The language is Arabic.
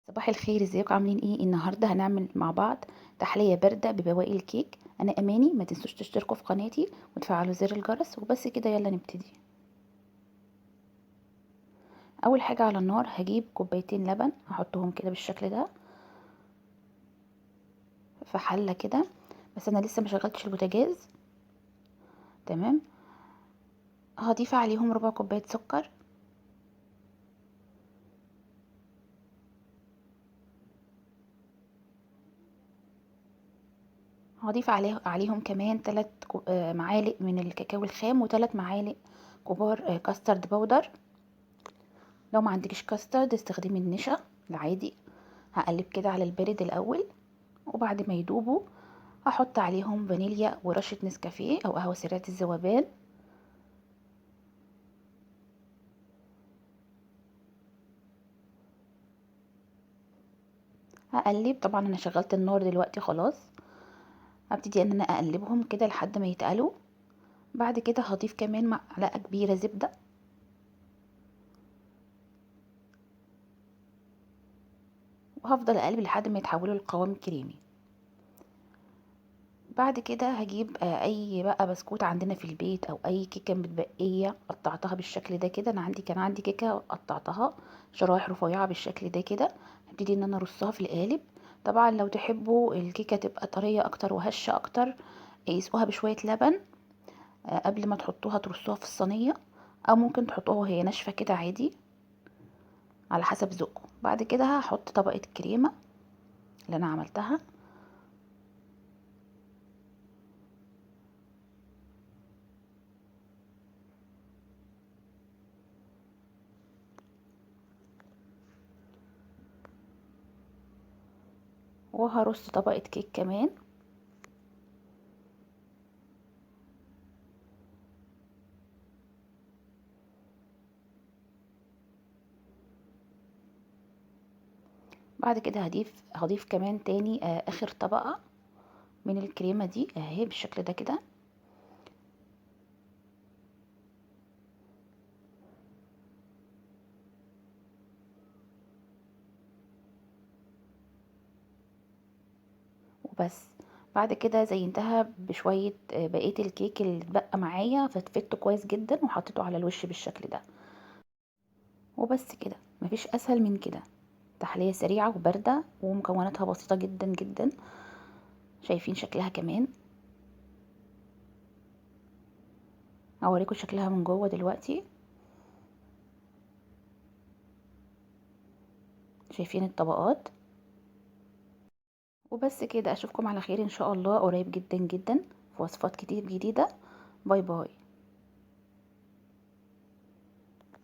صباح الخير، ازيكم؟ عاملين ايه؟ النهارده هنعمل مع بعض تحليه بارده ببواقي الكيك. انا اماني، ما تنسوش تشتركوا في قناتي وتفعلوا زر الجرس وبس كده. يلا نبتدي. اول حاجه على النار هجيب كوبايتين لبن، هحطهم كده بالشكل ده في حله كده. بس انا لسه ما شغلتش البوتاجاز. تمام. هضيف عليهم ربع كوبايه سكر، هضيف عليهم كمان 3 معالق من الكاكاو الخام و3 معالق كبار كاسترد باودر. لو ما عندكش كاسترد استخدمي النشا العادي. هقلب كده على البارد الاول، وبعد ما يدوبوا هحط عليهم فانيليا ورشة نسكافيه او قهوة سريعة الذوبان. هقلب. طبعا انا شغلت النار دلوقتي خلاص. هبتدي ان انا اقلبهم كده لحد ما يتقلوا. بعد كده هضيف كمان معلقة كبيرة زبدة، وهفضل اقلب لحد ما يتحولوا لقوام كريمي. بعد كده هجيب اي بقى بسكوت عندنا في البيت او اي كيكه متبقيه قطعتها بالشكل ده كده. انا كان عندي كيكه قطعتها شرايح رفيعه بالشكل ده كده. هبتدي ان انا ارصها في القالب. طبعا لو تحبوا الكيكه تبقى طريه اكتر وهشه اكتر، يسقوها بشويه لبن قبل ما تحطوها ترصوها في الصينيه، او ممكن تحطوها وهي ناشفه كده عادي على حسب ذوقكم. بعد كده هحط طبقه كريمه اللي انا عملتها، وهرص طبقه كيك كمان. بعد كده هضيف كمان تاني اخر طبقة من الكريمة دي اهي بالشكل ده كده. وبس. بعد كده زينتها بشوية بقية الكيك اللي اتبقى معايا، فتفته كويس جدا وحطيته على الوش بالشكل ده. وبس كده، مفيش اسهل من كده. تحلية سريعة وباردة ومكوناتها بسيطة جدا جدا. شايفين شكلها كمان؟ هوريكم شكلها من جوه دلوقتي. شايفين الطبقات؟ وبس كده، اشوفكم على خير ان شاء الله قريب جدا جدا في وصفات كتير جديدة. باي باي.